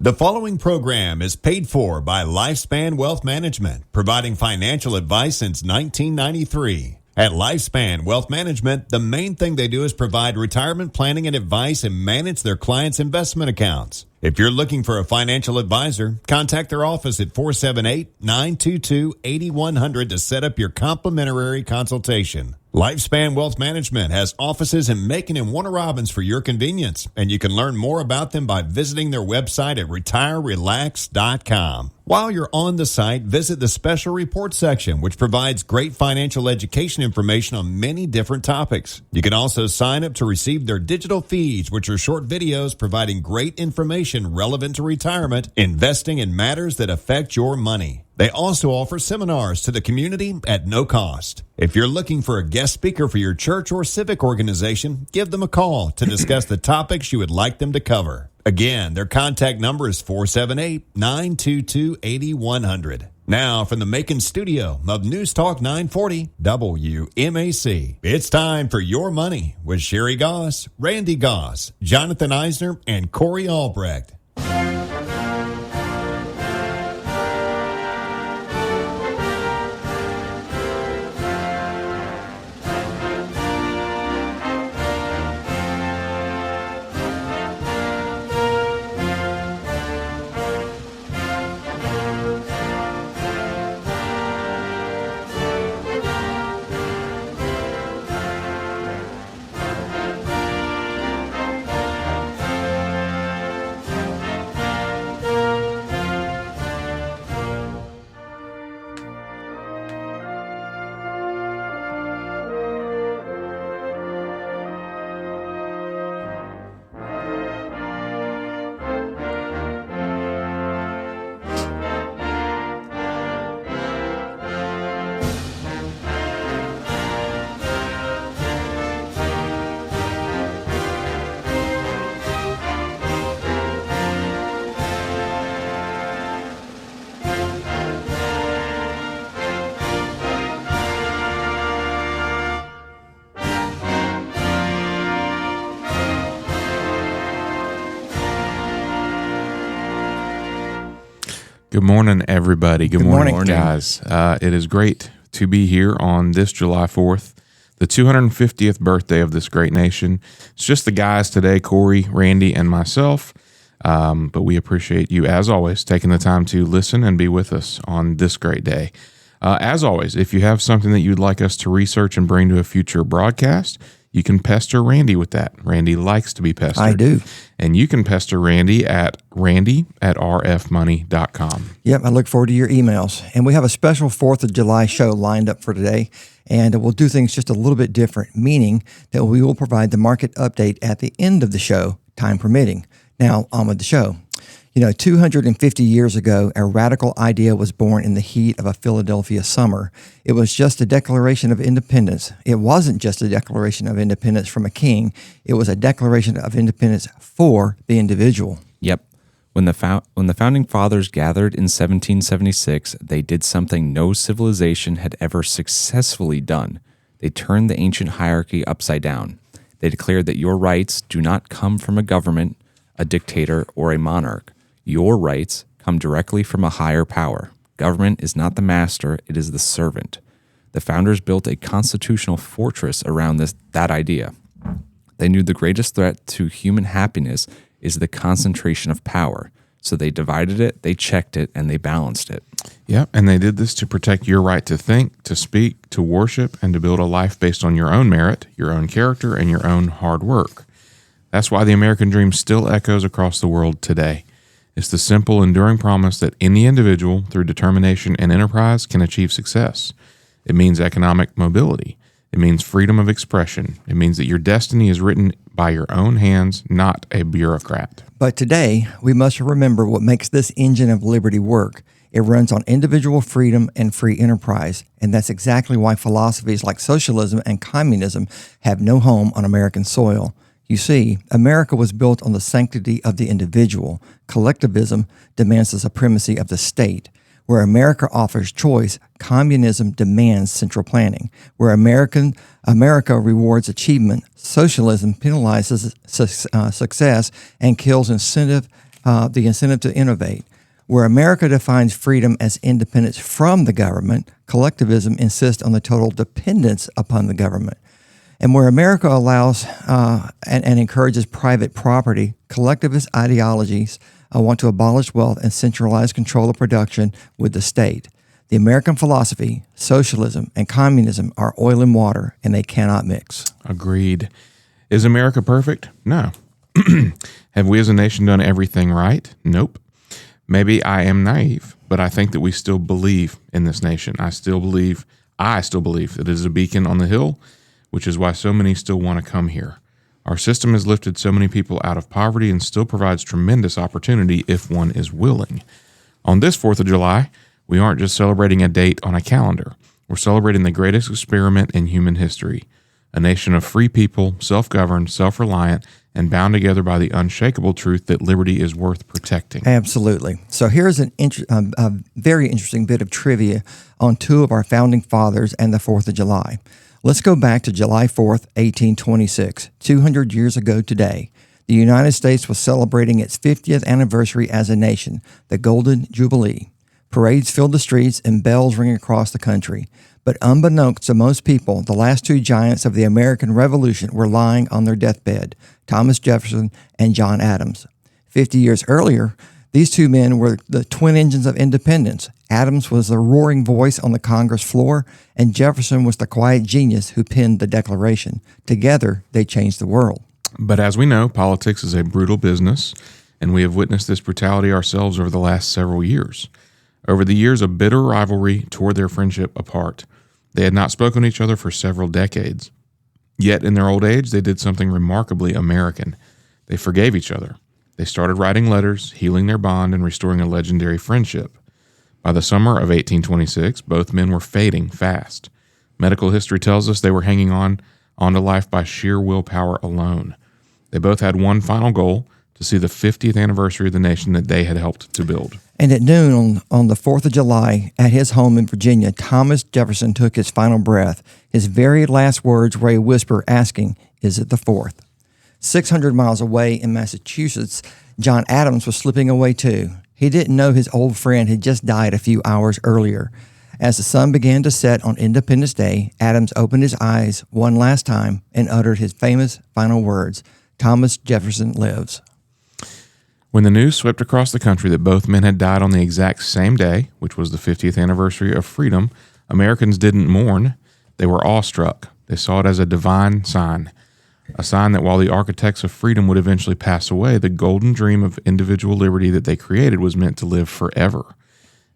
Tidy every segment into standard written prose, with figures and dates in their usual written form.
The following program is paid for by Lifespan Wealth Management, providing financial advice since 1993. At Lifespan Wealth Management, the main thing they do is provide retirement planning and advice and manage their clients' investment accounts. If you're looking for a financial advisor, contact their office at 478-922-8100 to set up your complimentary consultation. Lifespan Wealth Management has offices in Macon and Warner Robins for your convenience, and you can learn more about them by visiting their website at retirerelax.com. While you're on the site, visit the special report section, which provides great financial education information on many different topics. You can also sign up to receive their digital feeds, which are short videos providing great information relevant to retirement, investing, and matters that affect your money. They also offer seminars to the community at no cost. If you're looking for a guest speaker for your church or civic organization, give them a call to discuss the topics you would like them to cover. Again, their contact number is 478-922-8100. Now, from the Macon studio of News Talk 940 WMAC, it's time for Your Money with Sherry Goss, Randy Goss, Jonathan Eisner, and Corey Albrecht. Good morning, everybody. Good morning, guys. It is great to be here on this July 4th, the 250th birthday of this great nation. It's just the guys today, Corey, Randy, and myself. But we appreciate you, as always, taking the time to listen and be with us on this great day. As always, if you have something that you'd like us to research and bring to a future broadcast, you can pester Randy with that. Randy likes to be pestered. I do. And you can pester Randy at rfmoney.com. Yep, I look forward to your emails. And we have a special 4th of July show lined up for today. And we'll do things just a little bit different, meaning that we will provide the market update at the end of the show, time permitting. Now, on with the show. 250 years ago, a radical idea was born in the heat of a Philadelphia summer. It was just a declaration of independence. It wasn't just a declaration of independence from a king. It was a declaration of independence for the individual. Yep. When the Founding Fathers gathered in 1776, they did something no civilization had ever successfully done. They turned the ancient hierarchy upside down. They declared that your rights do not come from a government, a dictator, or a monarch. Your rights come directly from a higher power. Government is not the master, it is the servant. The founders built a constitutional fortress around that idea. They knew the greatest threat to human happiness is the concentration of power. So they divided it, they checked it, and they balanced it. Yeah, and they did this to protect your right to think, to speak, to worship, and to build a life based on your own merit, your own character, and your own hard work. That's why the American dream still echoes across the world today. It's the simple, enduring promise that any individual, through determination and enterprise, can achieve success. It means economic mobility. It means freedom of expression. It means that your destiny is written by your own hands, not a bureaucrat. But today, we must remember what makes this engine of liberty work. It runs on individual freedom and free enterprise, and that's exactly why philosophies like socialism and communism have no home on American soil. You see, America was built on the sanctity of the individual. Collectivism demands the supremacy of the state. Where America offers choice, communism demands central planning. Where America rewards achievement, socialism penalizes success and kills incentive the incentive to innovate. Where America defines freedom as independence from the government, collectivism insists on the total dependence upon the government. And where America allows and encourages private property, collectivist ideologies want to abolish wealth and centralize control of production with the state. The American philosophy, socialism, and communism are oil and water, and they cannot mix. Agreed. Is America perfect? No. Have we as a nation done everything right? Nope. Maybe I am naive, but I think that we still believe in this nation. I still believe that it is a beacon on the hill, which is why so many still want to come here. Our system has lifted so many people out of poverty and still provides tremendous opportunity if one is willing. On this 4th of July, we aren't just celebrating a date on a calendar. We're celebrating the greatest experiment in human history, a nation of free people, self-governed, self-reliant, and bound together by the unshakable truth that liberty is worth protecting. Absolutely. So here's a very interesting bit of trivia on two of our founding fathers and the 4th of July. Let's go back to July 4th, 1826, 200 years ago today. The United States was celebrating its 50th anniversary as a nation, the Golden Jubilee. Parades filled the streets and bells ring across the country. But unbeknownst to most people, the last two giants of the American Revolution were lying on their deathbed, Thomas Jefferson and John Adams. 50 years earlier, these two men were the twin engines of independence. Adams was the roaring voice on the Congress floor, and Jefferson was the quiet genius who penned the Declaration. Together, they changed the world. But as we know, politics is a brutal business, and we have witnessed this brutality ourselves over the last several years. Over the years, a bitter rivalry tore their friendship apart. They had not spoken to each other for several decades. Yet in their old age, they did something remarkably American. They forgave each other. They started writing letters, healing their bond, and restoring a legendary friendship. By the summer of 1826, both men were fading fast. Medical history tells us they were hanging on to life by sheer willpower alone. They both had one final goal, to see the 50th anniversary of the nation that they had helped to build. And at noon on the 4th of July, at his home in Virginia, Thomas Jefferson took his final breath. His very last words were a whisper asking, "Is it the 4th?" 600 miles away in Massachusetts, John Adams was slipping away too. He didn't know his old friend had just died a few hours earlier. As the sun began to set on Independence Day, Adams opened his eyes one last time and uttered his famous final words, "Thomas Jefferson lives." When the news swept across the country that both men had died on the exact same day, which was the 50th anniversary of freedom, Americans didn't mourn. They were awestruck. They saw it as a divine sign, a sign that while the architects of freedom would eventually pass away, the golden dream of individual liberty that they created was meant to live forever.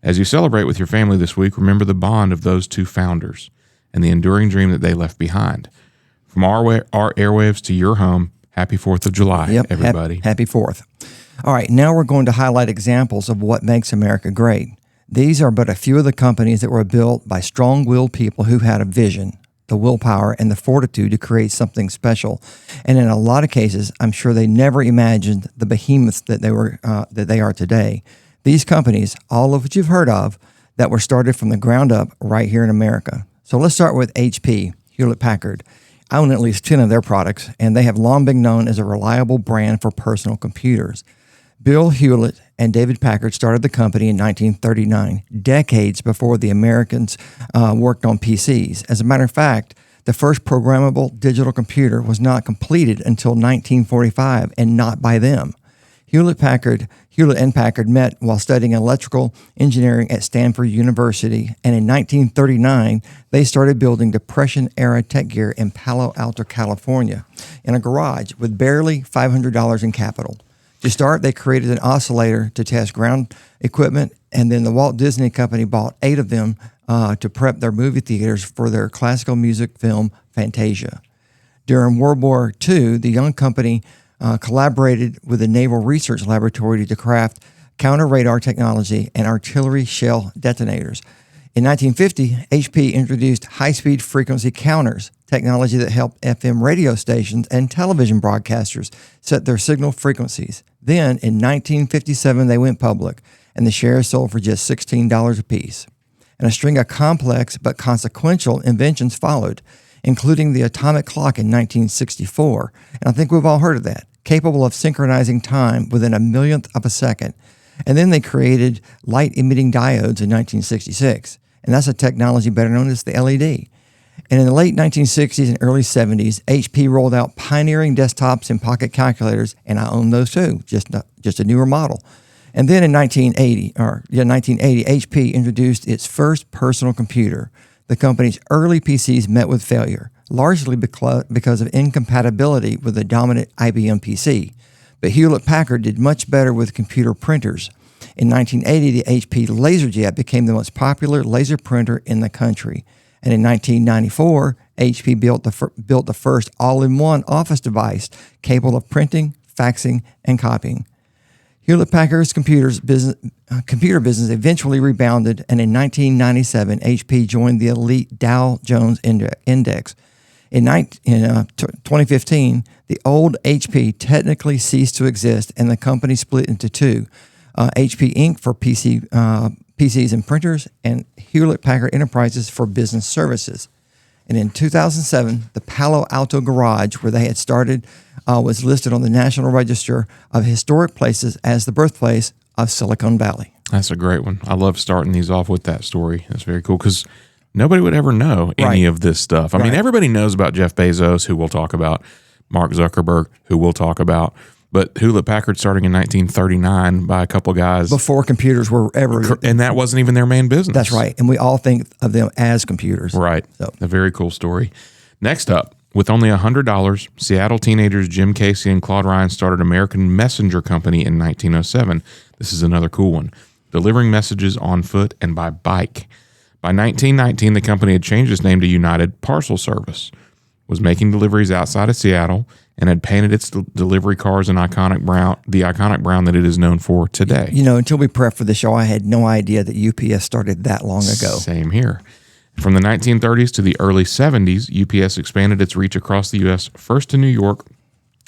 As you celebrate with your family this week, remember the bond of those two founders and the enduring dream that they left behind. From our airwaves to your home, happy 4th of July, everybody. Happy 4th. All right, now we're going to highlight examples of what makes America great. These are but a few of the companies that were built by strong-willed people who had a vision, the willpower, and the fortitude to create something special. And in a lot of cases, I'm sure they never imagined the behemoths that they are today. These companies, all of which you've heard of, that were started from the ground up right here in America. So let's start with HP, Hewlett-Packard. I own at least 10 of their products, and they have long been known as a reliable brand for personal computers. Bill Hewlett and David Packard started the company in 1939, decades before the Americans worked on PCs. As a matter of fact, the first programmable digital computer was not completed until 1945, and not by them. Hewlett and Packard met while studying electrical engineering at Stanford University, and in 1939, they started building Depression-era tech gear in Palo Alto, California, in a garage with barely $500 in capital. To start, they created an oscillator to test ground equipment, and then the Walt Disney Company bought 8 of them to prep their movie theaters for their classical music film Fantasia. During World War II, the young company collaborated with the Naval Research Laboratory to craft counter-radar technology and artillery shell detonators. In 1950, HP introduced high-speed frequency counters, technology that helped FM radio stations and television broadcasters set their signal frequencies. Then, in 1957, they went public, and the shares sold for just $16 apiece. And a string of complex but consequential inventions followed, including the atomic clock in 1964. And I think we've all heard of that. capable of synchronizing time within a millionth of a second. And then they created light-emitting diodes in 1966. And that's a technology better known as the LED. And in the late 1960s and early 70s, HP rolled out pioneering desktops and pocket calculators, and I own those too, just a newer model. And then in 1980, HP introduced its first personal computer. The company's early PCs met with failure, largely because of incompatibility with the dominant IBM PC. But Hewlett-Packard did much better with computer printers. In 1980, the HP LaserJet became the most popular laser printer in the country. And in 1994, HP built the first all-in-one office device capable of printing, faxing, and copying. Hewlett-Packard's computer business eventually rebounded, and in 1997, HP joined the elite Dow Jones Index. In 2015, the old HP technically ceased to exist, and the company split into two, HP Inc. for PCs and printers, and Hewlett-Packard Enterprises for business services. And in 2007, the Palo Alto garage, where they had started, was listed on the National Register of Historic Places as the birthplace of Silicon Valley. That's a great one. I love starting these off with that story. That's very cool because nobody would ever know any of this stuff. I mean, everybody knows about Jeff Bezos, who we'll talk about, Mark Zuckerberg, who we'll talk about, but Hewlett-Packard starting in 1939 by a couple guys. Before computers were ever... And that wasn't even their main business. That's right. And we all think of them as computers. Right. So. A very cool story. Next up, with only $100, Seattle teenagers Jim Casey and Claude Ryan started American Messenger Company in 1907. This is another cool one. Delivering messages on foot and by bike. By 1919, the company had changed its name to United Parcel Service, was making deliveries outside of Seattle, and had painted its delivery cars in the iconic brown that it is known for today. You know, until we prepped for the show, I had no idea that UPS started that long ago. Same here. From the 1930s to the early 70s, UPS expanded its reach across the U.S., first to New York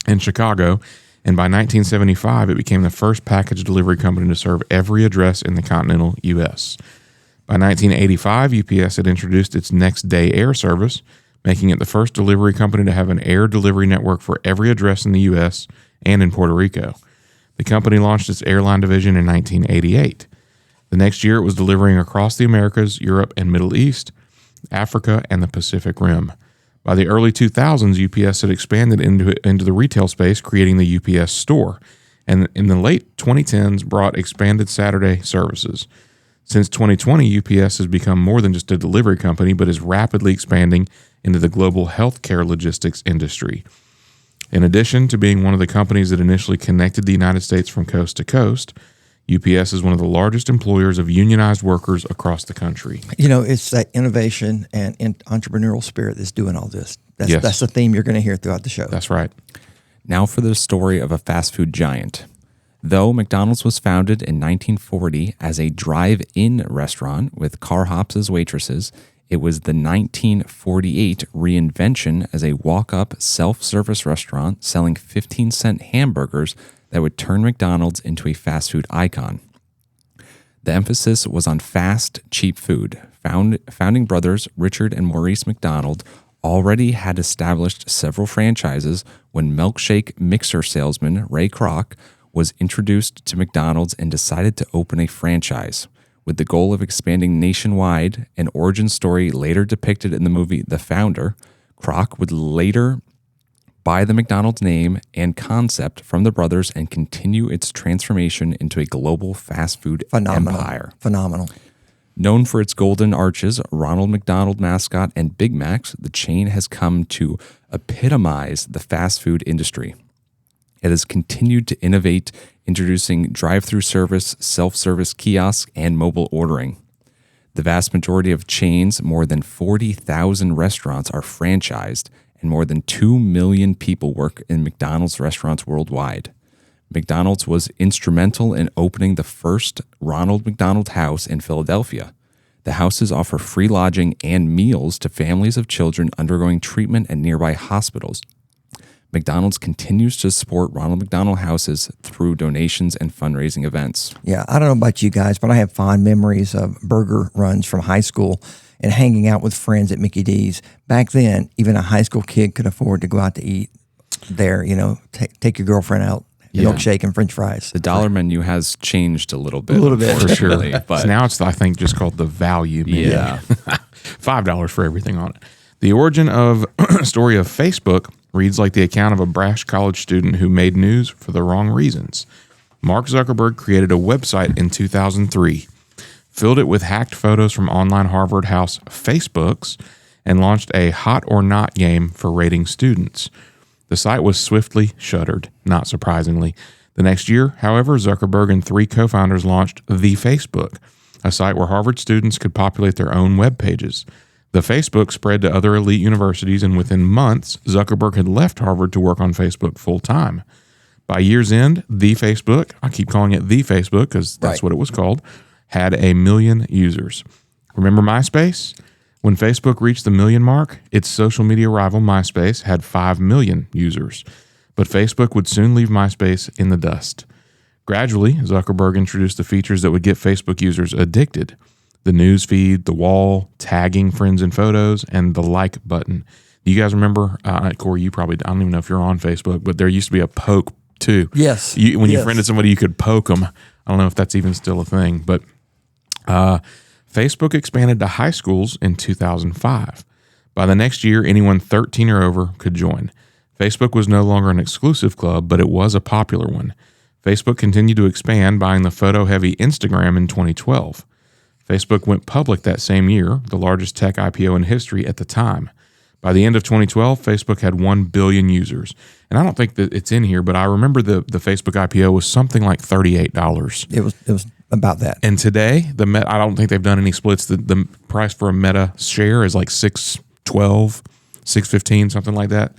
and Chicago, and by 1975, it became the first package delivery company to serve every address in the continental U.S. By 1985, UPS had introduced its next day air service, making it the first delivery company to have an air delivery network for every address in the U.S. and in Puerto Rico. The company launched its airline division in 1988. The next year, it was delivering across the Americas, Europe, and Middle East, Africa, and the Pacific Rim. By the early 2000s, UPS had expanded into the retail space, creating the UPS Store, and in the late 2010s brought expanded Saturday services. Since 2020, UPS has become more than just a delivery company, but is rapidly expanding into the global healthcare logistics industry. In addition to being one of the companies that initially connected the United States from coast to coast, UPS is one of the largest employers of unionized workers across the country. You know, it's that innovation and entrepreneurial spirit that's doing all this. That's the theme you're going to hear throughout the show. That's right. Now for the story of a fast food giant. Though McDonald's was founded in 1940 as a drive-in restaurant with car hops as waitresses, it was the 1948 reinvention as a walk-up self-service restaurant selling 15-cent hamburgers that would turn McDonald's into a fast food icon. The emphasis was on fast, cheap food. Founding brothers Richard and Maurice McDonald already had established several franchises when milkshake mixer salesman Ray Kroc was introduced to McDonald's and decided to open a franchise. With the goal of expanding nationwide, an origin story later depicted in the movie The Founder, Kroc would later buy the McDonald's name and concept from the brothers and continue its transformation into a global fast food empire. Phenomenal. Known for its golden arches, Ronald McDonald mascot, and Big Macs, the chain has come to epitomize the fast food industry. It has continued to innovate, introducing drive-through service, self-service kiosks, and mobile ordering. The vast majority of chains, more than 40,000 restaurants, are franchised, and more than 2 million people work in McDonald's restaurants worldwide. McDonald's was instrumental in opening the first Ronald McDonald House in Philadelphia. The houses offer free lodging and meals to families of children undergoing treatment at nearby hospitals. McDonald's continues to support Ronald McDonald Houses through donations and fundraising events. Yeah, I don't know about you guys, but I have fond memories of burger runs from high school and hanging out with friends at Mickey D's. Back then, even a high school kid could afford to go out to eat there. Take your girlfriend out, milkshake and French fries. The dollar menu has changed a little bit. For sure. But So now it's, I think, just called the value menu. Yeah. $5 for everything on it. The origin of story of Facebook reads like the account of a brash college student who made news for the wrong reasons. Mark Zuckerberg created a website in 2003, filled it with hacked photos from online Harvard house Facebooks, and launched a hot or not game for rating students. The site was swiftly shuttered, not surprisingly. The next year, however, Zuckerberg and 3 co-founders launched The Facebook, a site where Harvard students could populate their own web pages. The Facebook spread to other elite universities, and within months, Zuckerberg had left Harvard to work on Facebook full-time. By year's end, The Facebook, I keep calling it The Facebook because that's what it was called, had 1 million users. Remember MySpace? When Facebook reached the 1 million mark, its social media rival MySpace had 5 million users. But Facebook would soon leave MySpace in the dust. Gradually, Zuckerberg introduced the features that would get Facebook users addicted. The news feed, the wall, tagging friends in photos, and the like button. Do you guys remember, Corey, you probably, I don't even know if you're on Facebook, but there used to be a poke too. Yes. When you friended somebody, you could poke them. I don't know if that's even still a thing, but Facebook expanded to high schools in 2005. By the next year, anyone 13 or over could join. Facebook was no longer an exclusive club, but it was a popular one. Facebook continued to expand, buying the photo-heavy Instagram in 2012. Facebook went public that same year, the largest tech IPO in history at the time. By the end of 2012, Facebook had 1 billion users. And I don't think that it's in here, but I remember the Facebook IPO was something like $38. It was about that. And today, I don't think they've done any splits. The price for a Meta share is like $6.12, $6.15, something like that.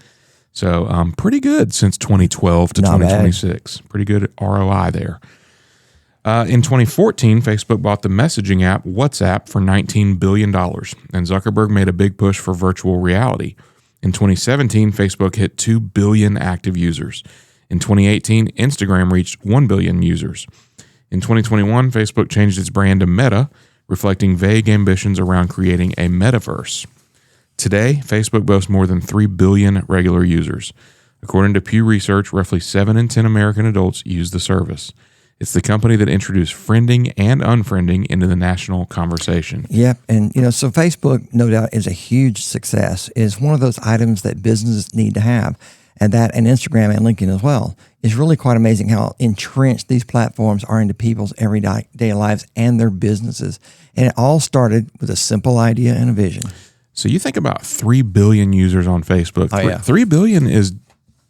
So pretty good since 2012 to 2026. Pretty good ROI there. In 2014, Facebook bought the messaging app WhatsApp for $19 billion, and Zuckerberg made a big push for virtual reality. In 2017, Facebook hit 2 billion active users. In 2018, Instagram reached 1 billion users. In 2021, Facebook changed its brand to Meta, reflecting vague ambitions around creating a metaverse. Today, Facebook boasts more than 3 billion regular users. According to Pew Research, roughly 7 in 10 American adults use the service. It's the company that introduced friending and unfriending into the national conversation. Yep. And, so Facebook, no doubt, is a huge success. It's one of those items that businesses need to have. And Instagram and LinkedIn as well. It's really quite amazing how entrenched these platforms are into people's everyday lives and their businesses. And it all started with a simple idea and a vision. So you think about 3 billion users on Facebook. Oh, yeah. 3 billion is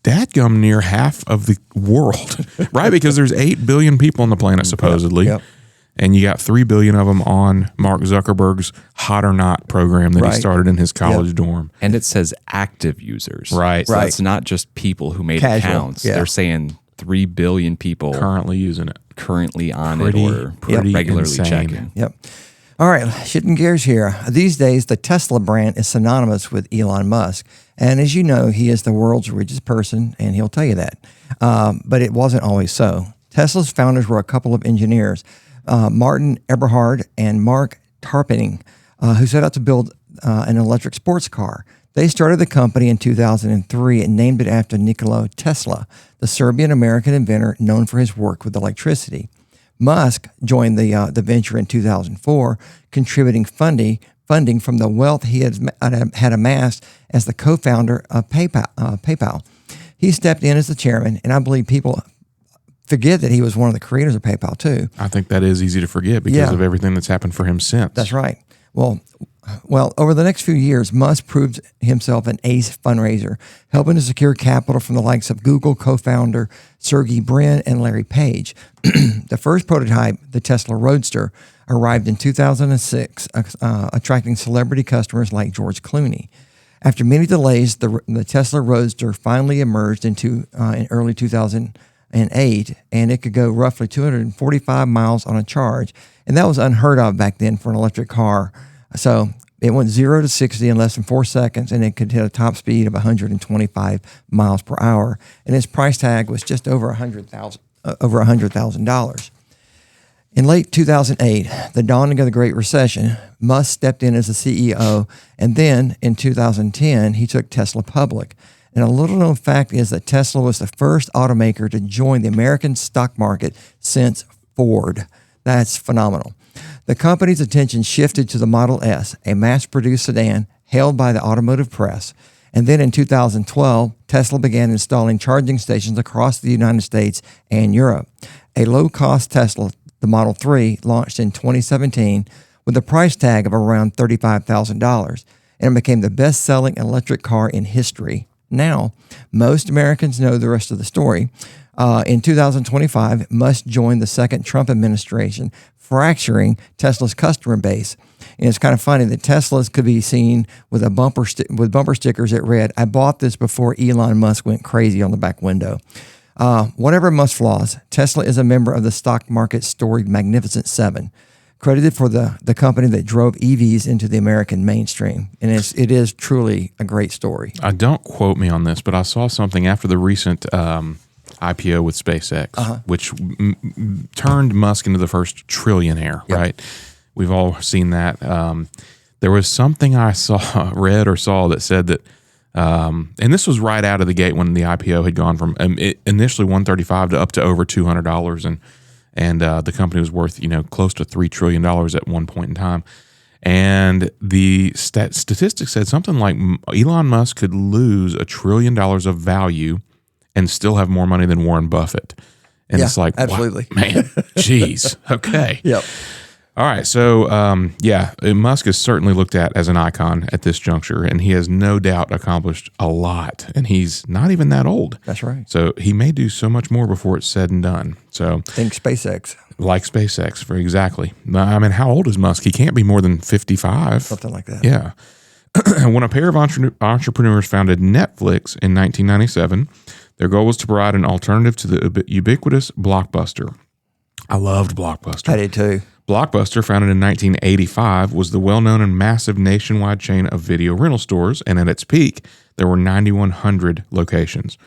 dadgum near half of the world, right? Because there's 8 billion people on the planet, supposedly. Yep. And you got 3 billion of them on Mark Zuckerberg's Hot or Not program that he started in his college dorm. And it says active users. Right. So it's not just people who made Casual. accounts. Yeah. They're saying 3 billion people Currently using it. currently on Pretty- it or pretty regularly insane. checking. Yep. All right, shifting gears here. These days, the Tesla brand is synonymous with Elon Musk. And as you know, he is the world's richest person, and he'll tell you that. But it wasn't always so. Tesla's founders were a couple of engineers, Martin Eberhard and Mark Tarpenning, who set out to build an electric sports car. They started the company in 2003 and named it after Nikola Tesla, the Serbian-American inventor known for his work with electricity. Musk joined the venture in 2004, contributing funding from the wealth he had amassed as the co-founder of PayPal. He stepped in as the chairman, and I believe people forget that he was one of the creators of PayPal too. I think that is easy to forget because of everything that's happened for him since. That's right. Well, over the next few years, Musk proved himself an ace fundraiser, helping to secure capital from the likes of Google co-founder Sergey Brin and Larry Page. The first prototype, the Tesla Roadster, arrived in 2006, attracting celebrity customers like George Clooney. After many delays, the Tesla Roadster finally emerged in early 2008, and it could go roughly 245 miles on a charge, and that was unheard of back then for an electric car. So it went 0 to 60 in less than 4 seconds, and it could hit a top speed of 125 miles per hour. And its price tag was just over $100,000. In late 2008, the dawning of the Great Recession, Musk stepped in as the CEO, and then in 2010, he took Tesla public. And a little known fact is that Tesla was the first automaker to join the American stock market since Ford. That's phenomenal. The company's attention shifted to the Model S, a mass-produced sedan hailed by the automotive press. And then in 2012, Tesla began installing charging stations across the United States and Europe. A low-cost Tesla, the Model 3, launched in 2017 with a price tag of around $35,000, and it became the best-selling electric car in history. Now, most Americans know the rest of the story. In 2025, Musk joined the second Trump administration, fracturing Tesla's customer base. And it's kind of funny that Teslas could be seen with a bumper stickers that read, "I bought this before Elon Musk went crazy" on the back window. Whatever Musk's flaws, Tesla is a member of the stock market storied Magnificent Seven, credited for the company that drove EVs into the American mainstream. And it is truly a great story. Don't quote me on this, but I saw something after the recent IPO with SpaceX, which turned Musk into the first trillionaire, right? We've all seen that. There was something I read that said that, and this was right out of the gate when the IPO had gone from initially $135 to up to over $200, and the company was worth close to $3 trillion at one point in time. And the statistics said something like Elon Musk could lose $1 trillion of value and still have more money than Warren Buffett. And it's like, absolutely, wow, man, geez, okay. Yep. All right. So, Musk is certainly looked at as an icon at this juncture, and he has no doubt accomplished a lot. And he's not even that old. That's right. So he may do so much more before it's said and done. So think SpaceX. Like SpaceX, for exactly. I mean, how old is Musk? He can't be more than 55. Something like that. Yeah. When a pair of entrepreneurs founded Netflix in 1997, their goal was to provide an alternative to the ubiquitous Blockbuster. I loved Blockbuster. I did too. Blockbuster, founded in 1985, was the well-known and massive nationwide chain of video rental stores, and at its peak, there were 9,100 locations.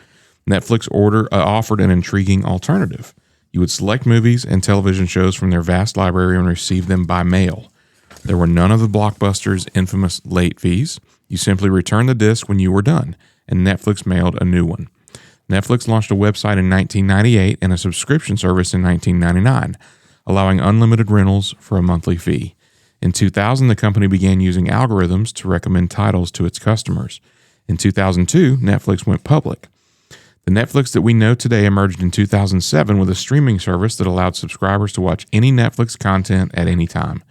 Netflix offered an intriguing alternative. You would select movies and television shows from their vast library and receive them by mail. There were none of the Blockbuster's infamous late fees. You simply returned the disc when you were done, and Netflix mailed a new one. Netflix launched a website in 1998 and a subscription service in 1999, allowing unlimited rentals for a monthly fee. In 2000, the company began using algorithms to recommend titles to its customers. In 2002, Netflix went public. The Netflix that we know today emerged in 2007 with a streaming service that allowed subscribers to watch any Netflix content at any time.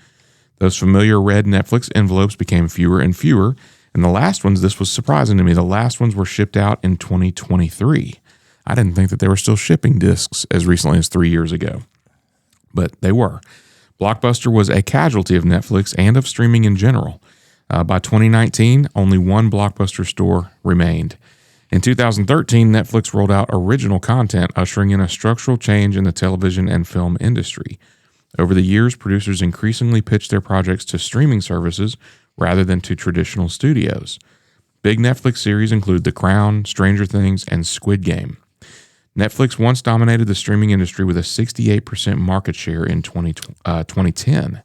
Those familiar red Netflix envelopes became fewer and fewer, and the last ones, this was surprising to me, the last ones were shipped out in 2023. I didn't think that they were still shipping discs as recently as 3 years ago, but they were. Blockbuster was a casualty of Netflix and of streaming in general. By 2019, only one Blockbuster store remained. In 2013, Netflix rolled out original content, ushering in a structural change in the television and film industry. Over the years, producers increasingly pitched their projects to streaming services rather than to traditional studios. Big Netflix series include The Crown, Stranger Things, and Squid Game. Netflix once dominated the streaming industry with a 68% market share in 2010.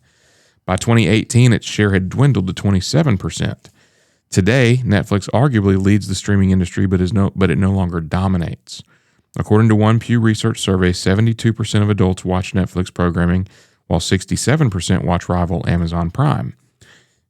By 2018, its share had dwindled to 27%. Today, Netflix arguably leads the streaming industry, but it no longer dominates. According to one Pew Research survey, 72% of adults watch Netflix programming, while 67% watch rival Amazon Prime.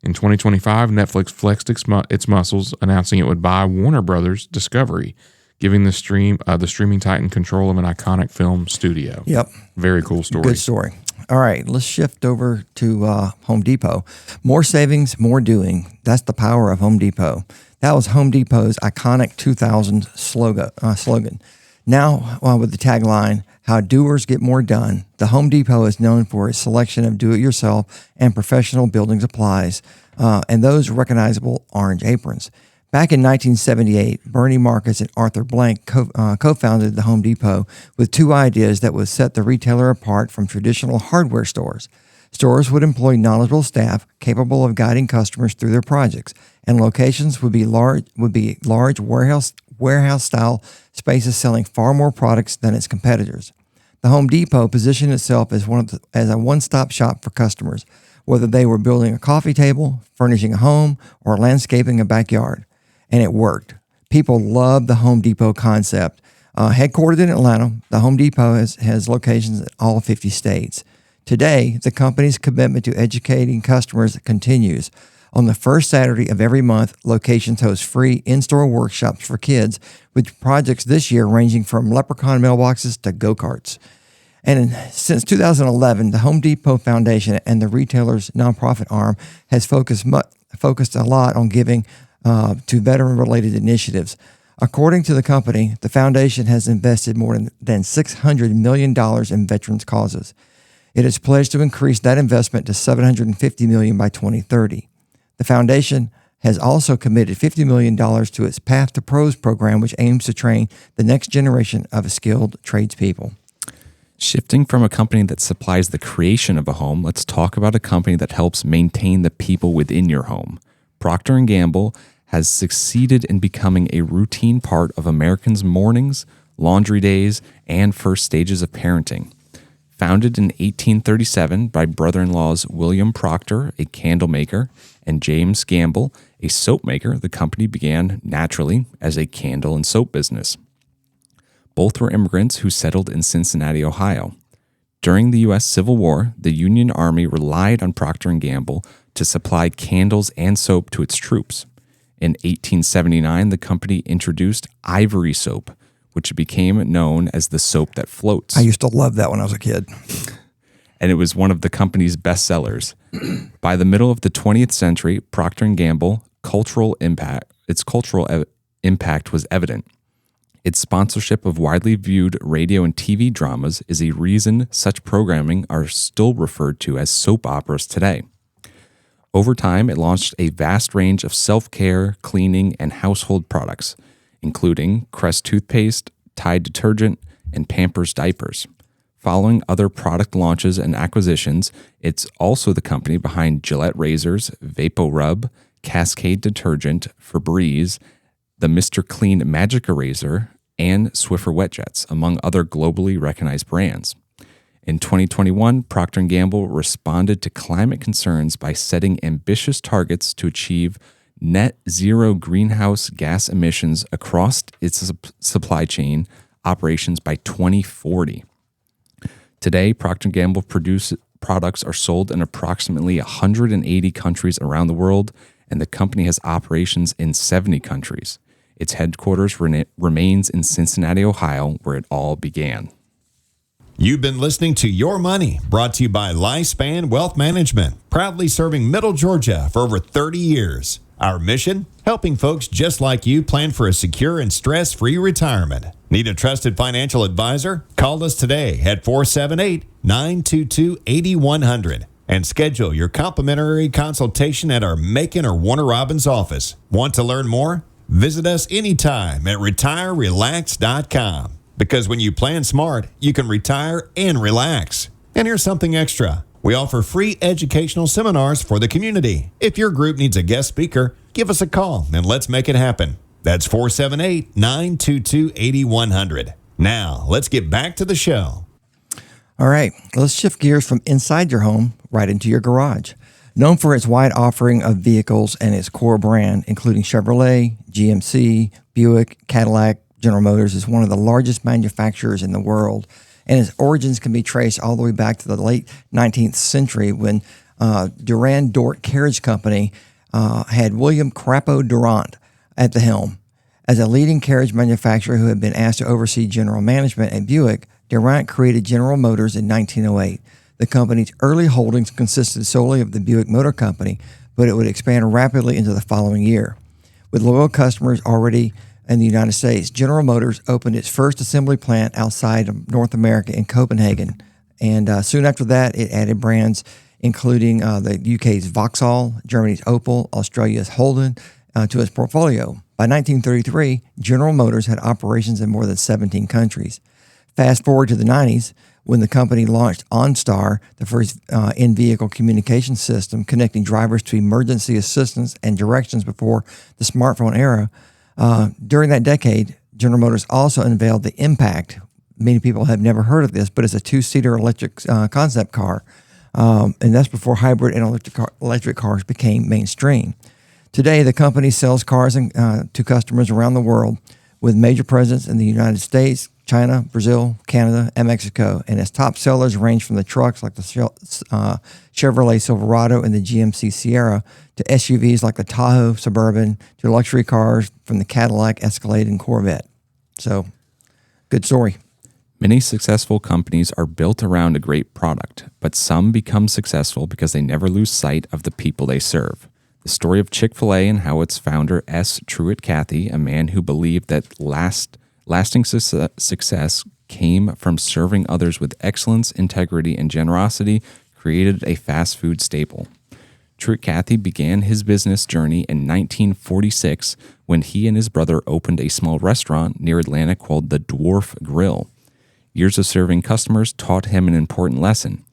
In 2025, Netflix flexed its muscles, announcing it would buy Warner Brothers Discovery, giving the streaming titan control of an iconic film studio. Yep. Very cool story. Good story. All right, let's shift over to Home Depot. More savings, more doing. That's the power of Home Depot. That was Home Depot's iconic 2000 slogan. Now, with the tagline, "How doers get more done," the Home Depot is known for its selection of do-it-yourself and professional building supplies, and those recognizable orange aprons. Back in 1978, Bernie Marcus and Arthur Blank co-founded the Home Depot with two ideas that would set the retailer apart from traditional hardware stores. Stores would employ knowledgeable staff capable of guiding customers through their projects, and locations would be large warehouse-style spaces selling far more products than its competitors. The Home Depot positioned itself as a one-stop shop for customers, whether they were building a coffee table, furnishing a home, or landscaping a backyard. And it worked. People love the Home Depot concept. Headquartered in Atlanta, the Home Depot has locations in all 50 states. Today, the company's commitment to educating customers continues. On the first Saturday of every month, locations host free in-store workshops for kids with projects this year ranging from leprechaun mailboxes to go-karts. And since 2011, the Home Depot Foundation and the retailer's nonprofit arm has focused a lot on giving to veteran-related initiatives. According to the company, the foundation has invested more than $600 million in veterans' causes. It has pledged to increase that investment to $750 million by 2030. The foundation has also committed $50 million to its Path to Pros program, which aims to train the next generation of skilled tradespeople. Shifting from a company that supplies the creation of a home, let's talk about a company that helps maintain the people within your home. Procter & Gamble has succeeded in becoming a routine part of Americans' mornings, laundry days, and first stages of parenting. Founded in 1837 by brother-in-laws William Procter, a candle maker, and James Gamble, a soap maker, the company began naturally as a candle and soap business. Both were immigrants who settled in Cincinnati, Ohio. During the U.S. Civil War, the Union Army relied on Procter & Gamble to supply candles and soap to its troops. In 1879, the company introduced Ivory soap, which became known as the soap that floats. I used to love that when I was a kid. And it was one of the company's best sellers. By the middle of the 20th century, Procter & Gamble cultural impact was evident. Its sponsorship of widely viewed radio and TV dramas is a reason such programming are still referred to as soap operas today. Over time, it launched a vast range of self-care, cleaning, and household products, including Crest toothpaste, Tide detergent, and Pampers diapers. Following other product launches and acquisitions, it's also the company behind Gillette razors, VapoRub, Cascade detergent, Febreze, the Mr. Clean Magic Eraser, and Swiffer Wet Jets, among other globally recognized brands. In 2021, Procter & Gamble responded to climate concerns by setting ambitious targets to achieve net zero greenhouse gas emissions across its supply chain operations by 2040. Today, Procter & Gamble products are sold in approximately 180 countries around the world, and the company has operations in 70 countries. Its headquarters remains in Cincinnati, Ohio, where it all began. You've been listening to Your Money, brought to you by Lifespan Wealth Management, proudly serving Middle Georgia for over 30 years. Our mission? Helping folks just like you plan for a secure and stress-free retirement. Need a trusted financial advisor? Call us today at 478-922-8100 and schedule your complimentary consultation at our Macon or Warner Robins office. Want to learn more? Visit us anytime at retirerelax.com. Because when you plan smart, you can retire and relax. And here's something extra. We offer free educational seminars for the community. If your group needs a guest speaker, give us a call and let's make it happen. That's 478-922-8100. Now, let's get back to the show. All right, let's shift gears from inside your home right into your garage. Known for its wide offering of vehicles and its core brand, including Chevrolet, GMC, Buick, Cadillac, General Motors is one of the largest manufacturers in the world, and its origins can be traced all the way back to the late 19th century when Durand Dordt Carriage Company had William Crapo Durant at the helm. As a leading carriage manufacturer who had been asked to oversee general management at Buick, Durant created General Motors in 1908. The company's early holdings consisted solely of the Buick Motor Company, but it would expand rapidly into the following year. With loyal customers already in the United States, General Motors opened its first assembly plant outside of North America in Copenhagen. And soon after that, it added brands including the UK's Vauxhall, Germany's Opel, Australia's Holden to its portfolio. By 1933, General Motors had operations in more than 17 countries. Fast forward to the 90s, when the company launched OnStar, the first in-vehicle communication system connecting drivers to emergency assistance and directions before the smartphone era. During that decade, General Motors also unveiled the Impact. Many people have never heard of this, but it's a two-seater electric concept car. And that's before hybrid and electric cars became mainstream. Today, the company sells cars to customers around the world with major presence in the United States, China, Brazil, Canada, and Mexico. And its top sellers range from the trucks like the Chevrolet Silverado and the GMC Sierra to SUVs like the Tahoe Suburban to luxury cars from the Cadillac Escalade and Corvette. So, good story. Many successful companies are built around a great product, but some become successful because they never lose sight of the people they serve. The story of Chick-fil-A and how its founder, S. Truett Cathy, a man who believed that lasting success came from serving others with excellence, integrity, and generosity, created a fast food staple. Truett Cathy began his business journey in 1946 when he and his brother opened a small restaurant near Atlanta called the Dwarf Grill. Years of serving customers taught him an important lesson.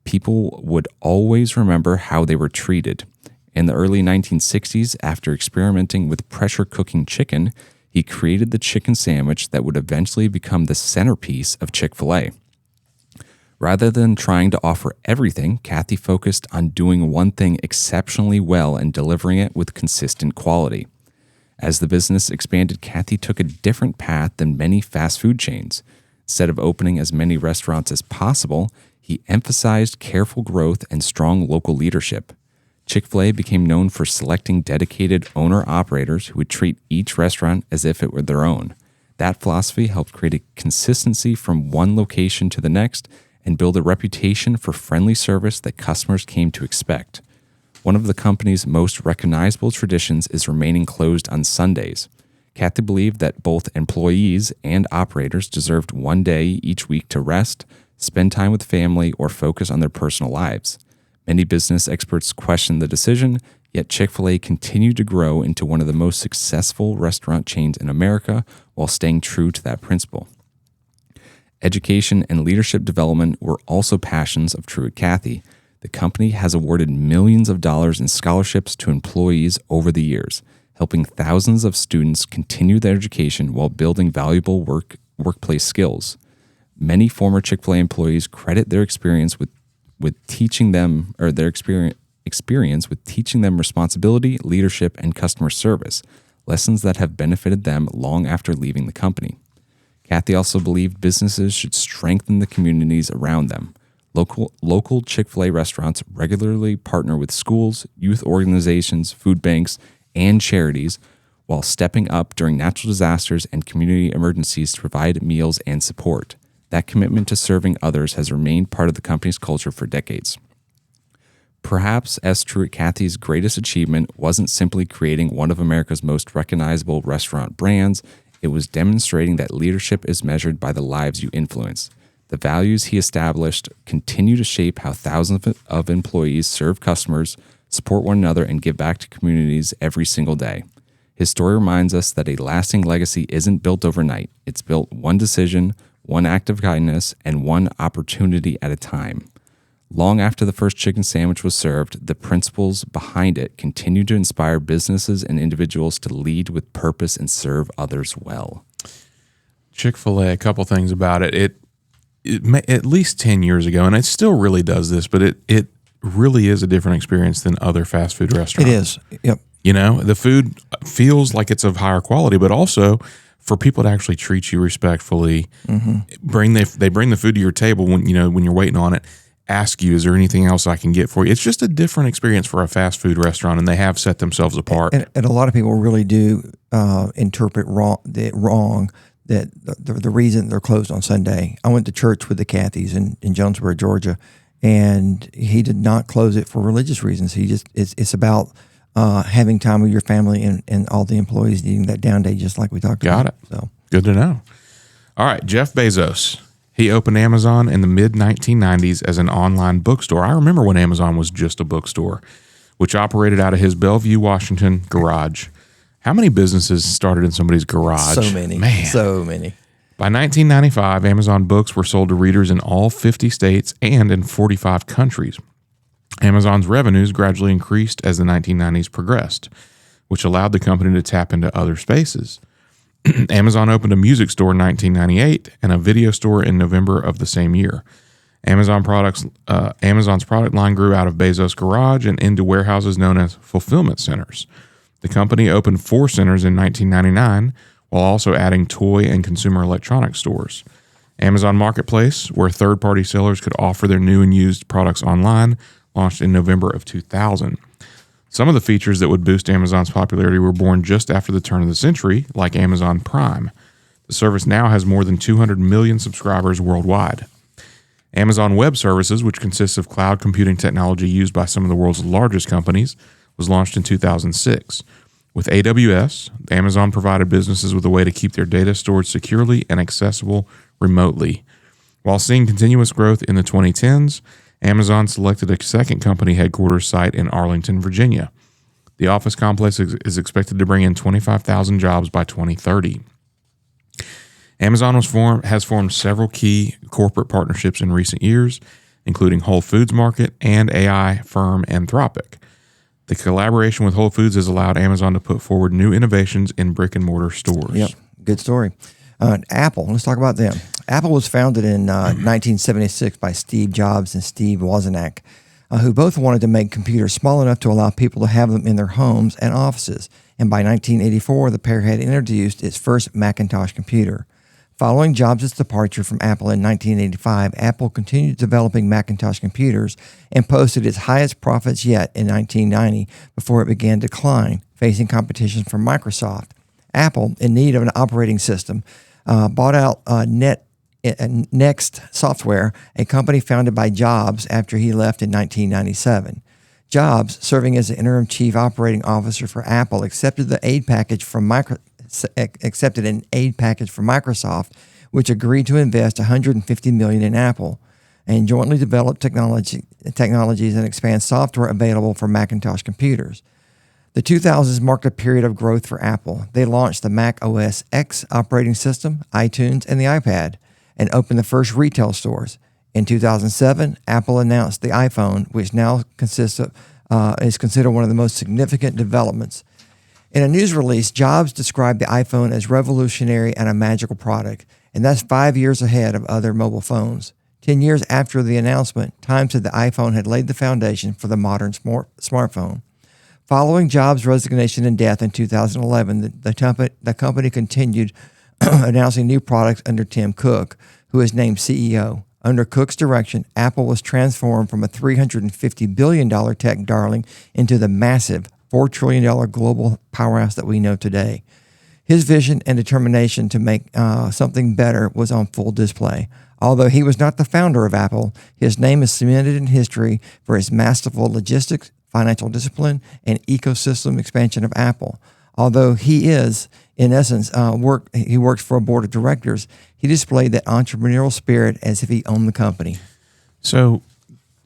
People would always remember how they were treated. In the early 1960s, after experimenting with pressure cooking chicken, he created the chicken sandwich that would eventually become the centerpiece of Chick-fil-A. Rather than trying to offer everything, Cathy focused on doing one thing exceptionally well and delivering it with consistent quality. As the business expanded, Cathy took a different path than many fast food chains. Instead of opening as many restaurants as possible, he emphasized careful growth and strong local leadership. Chick-fil-A became known for selecting dedicated owner-operators who would treat each restaurant as if it were their own. That philosophy helped create a consistency from one location to the next and build a reputation for friendly service that customers came to expect. One of the company's most recognizable traditions is remaining closed on Sundays. Cathy believed that both employees and operators deserved one day each week to rest, spend time with family, or focus on their personal lives. Many business experts questioned the decision, yet Chick-fil-A continued to grow into one of the most successful restaurant chains in America while staying true to that principle. Education and leadership development were also passions of Truett Cathy. The company has awarded millions of dollars in scholarships to employees over the years, helping thousands of students continue their education while building valuable workplace skills. Many former Chick-fil-A employees credit their experience with teaching them responsibility, leadership, and customer service, lessons that have benefited them long after leaving the company. Cathy also believed businesses should strengthen the communities around them. Local Chick-fil-A restaurants regularly partner with schools, youth organizations, food banks, and charities while stepping up during natural disasters and community emergencies to provide meals and support. That commitment to serving others has remained part of the company's culture for decades. Perhaps S. Truett Cathy's greatest achievement wasn't simply creating one of America's most recognizable restaurant brands, it was demonstrating that leadership is measured by the lives you influence. The values he established continue to shape how thousands of employees serve customers, support one another, and give back to communities every single day. His story reminds us that a lasting legacy isn't built overnight. It's built one decision, one act of kindness, and one opportunity at a time. Long after the first chicken sandwich was served, the principles behind it continued to inspire businesses and individuals to lead with purpose and serve others well. Chick-fil-A, a couple things about it. It at least 10 years ago, and it still really does this, but it really is a different experience than other fast food restaurants. It is. Yep. You know, the food feels like it's of higher quality, but also for people to actually treat you respectfully, they bring the food to your table when you're waiting on it, ask you, is there anything else I can get for you? It's just a different experience for a fast food restaurant, and they have set themselves apart. And a lot of people really do interpret wrong that the reason they're closed on Sunday. I went to church with the Cathys in Jonesboro, Georgia, and he did not close it for religious reasons. He just it's about having time with your family and all the employees needing that down day, just like we talked about. Got it. So good to know. All right, Jeff Bezos. He opened Amazon in the mid-1990s as an online bookstore. I remember when Amazon was just a bookstore, which operated out of his Bellevue, Washington garage. How many businesses started in somebody's garage? So many. Man. So many. By 1995, Amazon books were sold to readers in all 50 states and in 45 countries. Amazon's revenues gradually increased as the 1990s progressed, which allowed the company to tap into other spaces. Amazon opened a music store in 1998 and a video store in November of the same year. Amazon's product line grew out of Bezos' garage and into warehouses known as fulfillment centers. The company opened 4 centers in 1999 while also adding toy and consumer electronics stores. Amazon Marketplace, where third-party sellers could offer their new and used products online, launched in November of 2000. Some of the features that would boost Amazon's popularity were born just after the turn of the century, like Amazon Prime. The service now has more than 200 million subscribers worldwide. Amazon Web Services, which consists of cloud computing technology used by some of the world's largest companies, was launched in 2006. With AWS, Amazon provided businesses with a way to keep their data stored securely and accessible remotely. While seeing continuous growth in the 2010s, Amazon selected a second company headquarters site in Arlington, Virginia. The office complex is expected to bring in 25,000 jobs by 2030. Amazon has formed several key corporate partnerships in recent years, including Whole Foods Market and AI firm Anthropic. The collaboration with Whole Foods has allowed Amazon to put forward new innovations in brick-and-mortar stores. Yep, good story. Apple, let's talk about them. Apple was founded in 1976 by Steve Jobs and Steve Wozniak, who both wanted to make computers small enough to allow people to have them in their homes and offices. And by 1984, the pair had introduced its first Macintosh computer. Following Jobs' departure from Apple in 1985, Apple continued developing Macintosh computers and posted its highest profits yet in 1990 before it began to decline, facing competition from Microsoft. Apple, in need of an operating system, bought out Next Software, a company founded by Jobs after he left in 1997. Jobs, serving as the interim chief operating officer for Apple, accepted an aid package from Microsoft, which agreed to invest $150 million in Apple and jointly develop technologies and expand software available for Macintosh computers. The 2000s marked a period of growth for Apple. They launched the Mac OS X operating system, iTunes, and the iPad, and opened the first retail stores. In 2007, Apple announced the iPhone, which now is considered one of the most significant developments. In a news release, Jobs described the iPhone as revolutionary and a magical product, and that's 5 years ahead of other mobile phones. 10 years after the announcement, Time said the iPhone had laid the foundation for the modern smartphone. Following Jobs' resignation and death in 2011, the company continued announcing new products under Tim Cook, who is named CEO. Under Cook's direction, Apple was transformed from a $350 billion tech darling into the massive $4 trillion global powerhouse that we know today. His vision and determination to make something better was on full display. Although he was not the founder of Apple, his name is cemented in history for his masterful logistics, financial discipline, and ecosystem expansion of Apple. Although he is, in essence, he works for a board of directors, he displayed that entrepreneurial spirit as if he owned the company. So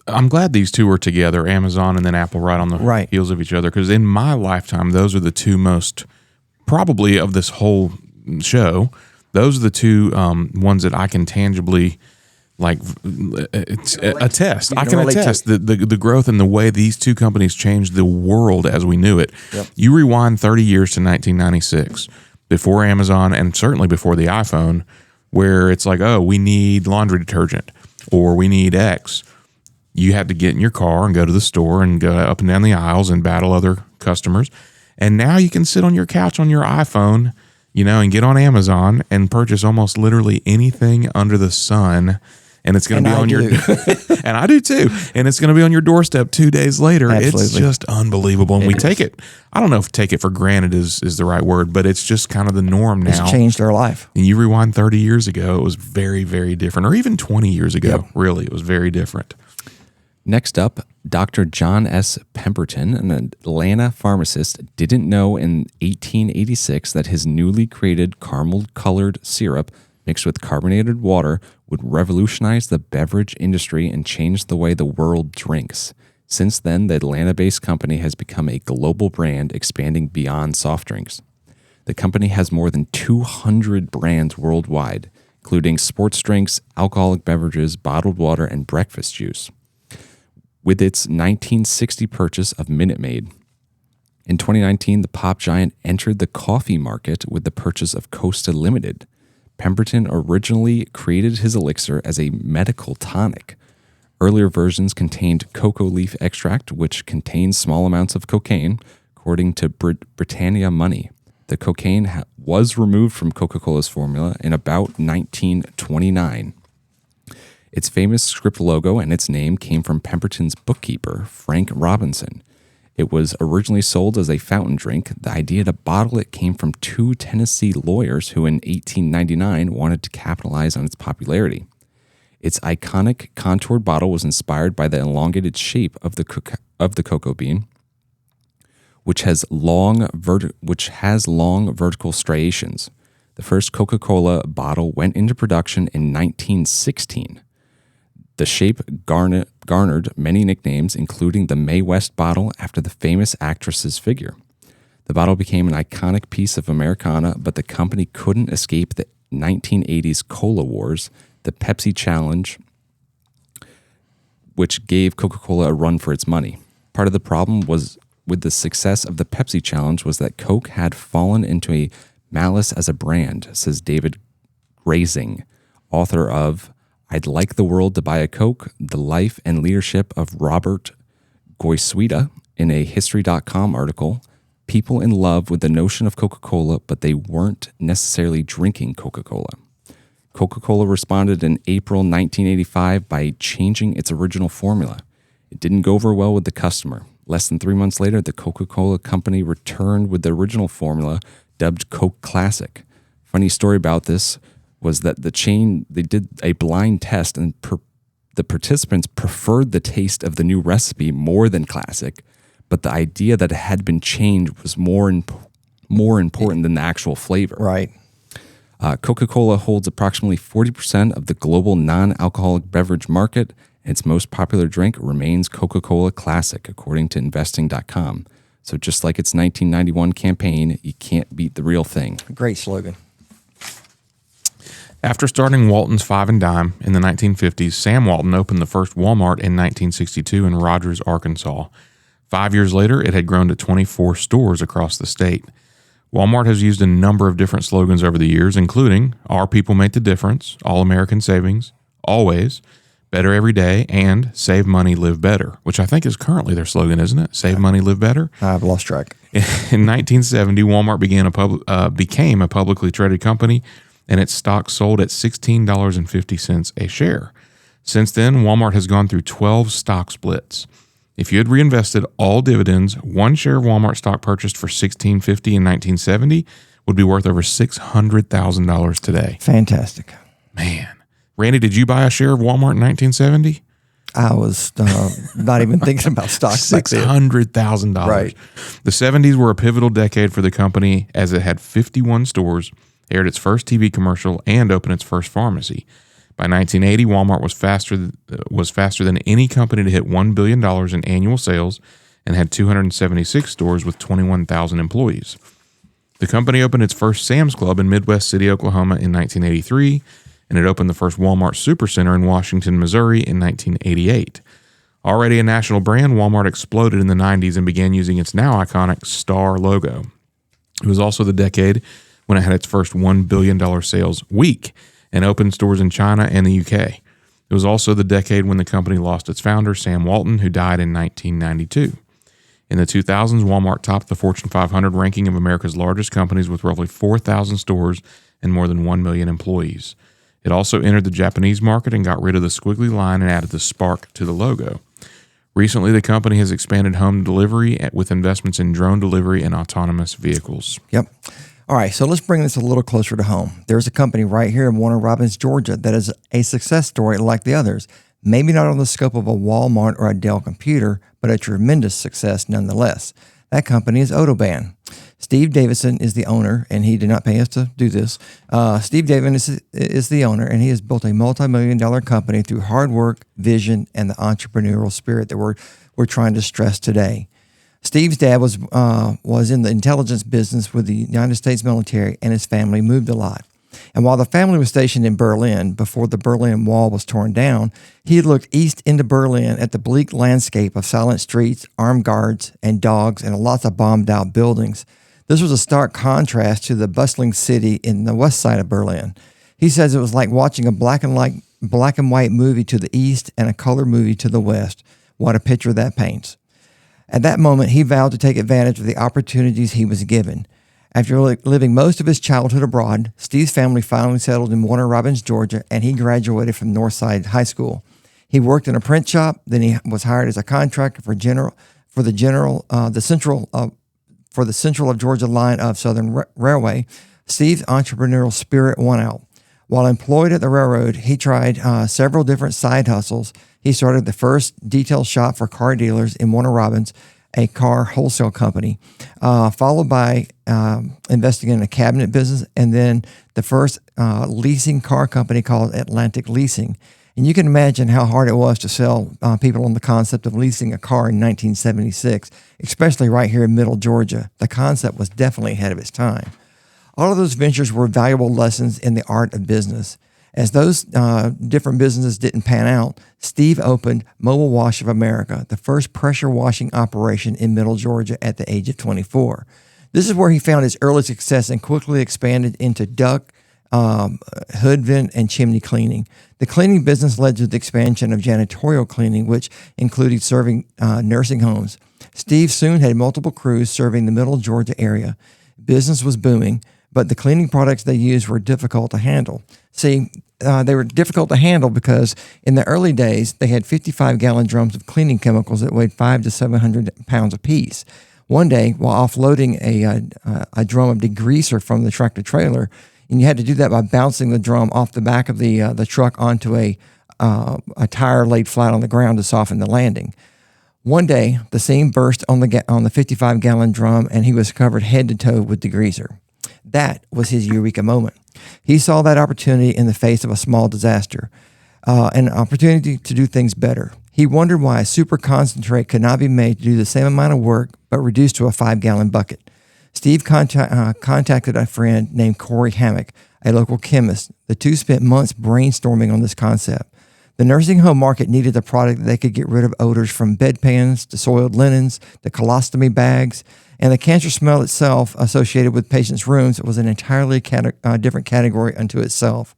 I'm glad these two were together, Amazon and then Apple, right on the heels of each other, because in my lifetime, those are the two most, probably of this whole show, those are the two ones that I can tangibly attest. I can attest the growth and the way these two companies changed the world as we knew it. Yep. You rewind 30 years to 1996, before Amazon and certainly before the iPhone, where it's like, oh, we need laundry detergent or we need X. You had to get in your car and go to the store and go up and down the aisles and battle other customers. And now you can sit on your couch on your iPhone, and get on Amazon and purchase almost literally anything under the sun. And it's going to be on your, and I do too. And it's going to be on your doorstep 2 days later. Absolutely. It's just unbelievable. And we take it, I don't know if take it for granted is the right word, but it's just kind of the norm now. It's changed our life. And you rewind 30 years ago, it was very, very different. Or even 20 years ago, really, it was very different. Next up, Dr. John S. Pemberton, an Atlanta pharmacist, didn't know in 1886 that his newly created caramel-colored syrup mixed with carbonated water would revolutionize the beverage industry and change the way the world drinks. Since then, the Atlanta-based company has become a global brand, expanding beyond soft drinks. The company has more than 200 brands worldwide, including sports drinks, alcoholic beverages, bottled water, and breakfast juice. With its 1960 purchase of Minute Maid, in 2019, the pop giant entered the coffee market with the purchase of Costa Limited. Pemberton originally created his elixir as a medical tonic. Earlier versions contained cocoa leaf extract, which contains small amounts of cocaine. according to Britannia Money. The cocaine was removed from Coca-Cola's formula in about 1929. Its famous script logo and its name came from Pemberton's bookkeeper, Frank Robinson. It was originally sold as a fountain drink. The idea to bottle it came from two Tennessee lawyers who in 1899 wanted to capitalize on its popularity. Its iconic contoured bottle was inspired by the elongated shape of the cocoa bean, which has long vertical striations. The first Coca-Cola bottle went into production in 1916. The shape garnered many nicknames, including the Mae West bottle after the famous actress's figure. The bottle became an iconic piece of Americana, but the company couldn't escape the 1980s Cola Wars, the Pepsi Challenge, which gave Coca-Cola a run for its money. Part of the problem was with the success of the Pepsi Challenge was that Coke had fallen into a malice as a brand, says David Grazing, author of I'd Like the World to Buy a Coke, The Life and Leadership of Robert Goizueta, in a History.com article. People in love with the notion of Coca-Cola, but they weren't necessarily drinking Coca-Cola. Coca-Cola responded in April 1985 by changing its original formula. It didn't go over well with the customer. Less than 3 months later, the Coca-Cola company returned with the original formula, dubbed Coke Classic. Funny story about this was that the chain, they did a blind test and the participants preferred the taste of the new recipe more than Classic, but the idea that it had been changed was more important than the actual flavor. Right. Coca-Cola holds approximately 40% of the global non-alcoholic beverage market. Its most popular drink remains Coca-Cola Classic, according to investing.com. So just like its 1991 campaign, you can't beat the real thing. Great slogan. After starting Walton's Five and Dime in the 1950s, Sam Walton opened the first Walmart in 1962 in Rogers, Arkansas. 5 years later, it had grown to 24 stores across the state. Walmart has used a number of different slogans over the years, including Our People Make the Difference, All American Savings, Always, Better Every Day, and Save Money, Live Better, which I think is currently their slogan, isn't it? Save Money, Live Better? I've lost track. In 1970, Walmart became a publicly traded company, and its stock sold at $16.50 a share. Since then, Walmart has gone through 12 stock splits. If you had reinvested all dividends, one share of Walmart stock purchased for $16.50 in 1970 would be worth over $600,000 today. Fantastic. Man. Randy, did you buy a share of Walmart in 1970? I was not even thinking about stocks back then. $600,000. Right. The 70s were a pivotal decade for the company as it had 51 stores, aired its first TV commercial, and opened its first pharmacy. By 1980, Walmart was faster than any company to hit $1 billion in annual sales and had 276 stores with 21,000 employees. The company opened its first Sam's Club in Midwest City, Oklahoma in 1983, and it opened the first Walmart Supercenter in Washington, Missouri in 1988. Already a national brand, Walmart exploded in the 90s and began using its now iconic star logo. It was also the decade when it had its first $1 billion sales week and opened stores in China and the UK. It was also the decade when the company lost its founder, Sam Walton, who died in 1992. In the 2000s, Walmart topped the Fortune 500 ranking of America's largest companies with roughly 4,000 stores and more than 1 million employees. It also entered the Japanese market and got rid of the squiggly line and added the spark to the logo. Recently, the company has expanded home delivery with investments in drone delivery and autonomous vehicles. Yep. All right, so let's bring this a little closer to home. There's a company right here in Warner Robins, Georgia, that is a success story like the others. Maybe not on the scope of a Walmart or a Dell computer, but a tremendous success nonetheless. That company is Autobahn. Steve Davidson is the owner, and he did not pay us to do this. Steve Davidson is the owner, and he has built a multi-million-dollar company through hard work, vision, and the entrepreneurial spirit that we're trying to stress today. Steve's dad was in the intelligence business with the United States military, and his family moved a lot. And while the family was stationed in Berlin before the Berlin Wall was torn down, he had looked east into Berlin at the bleak landscape of silent streets, armed guards, and dogs, and lots of bombed-out buildings. This was a stark contrast to the bustling city in the west side of Berlin. He says it was like watching a black and white movie to the east and a color movie to the west. What a picture that paints. At that moment, he vowed to take advantage of the opportunities he was given. After living most of his childhood abroad, Steve's family finally settled in Warner Robins, Georgia, and he graduated from Northside High School. He worked in a print shop. Then he was hired as a contractor for the Central of Georgia line of Southern Railway. Steve's entrepreneurial spirit won out. While employed at the railroad, he tried several different side hustles. He started the first detail shop for car dealers in Warner Robins, a car wholesale company, followed by investing in a cabinet business, and then the first leasing car company called Atlantic Leasing. And you can imagine how hard it was to sell people on the concept of leasing a car in 1976, especially right here in Middle Georgia. The concept was definitely ahead of its time. All of those ventures were valuable lessons in the art of business. As those different businesses didn't pan out, Steve opened Mobile Wash of America, the first pressure washing operation in Middle Georgia at the age of 24. This is where he found his early success and quickly expanded into duct, hood vent, and chimney cleaning. The cleaning business led to the expansion of janitorial cleaning, which included serving nursing homes. Steve soon had multiple crews serving the Middle Georgia area. Business was booming, but the cleaning products they used were difficult to handle. See, they were difficult to handle because in the early days, they had 55-gallon drums of cleaning chemicals that weighed 500 to 700 pounds apiece. One day, while offloading a drum of degreaser from the tractor trailer, and you had to do that by bouncing the drum off the back of the truck onto a tire laid flat on the ground to soften the landing. One day, the seam burst on the 55-gallon drum, and he was covered head to toe with degreaser. That was his eureka moment. He saw that opportunity in the face of a small disaster, an opportunity to do things better. He wondered why a super concentrate could not be made to do the same amount of work, but reduced to a 5-gallon bucket. Steve contacted a friend named Corey Hammock, a local chemist. The two spent months brainstorming on this concept. The nursing home market needed a product that they could get rid of odors from bedpans to soiled linens to colostomy bags, and the cancer smell itself associated with patients' rooms was an entirely different category unto itself.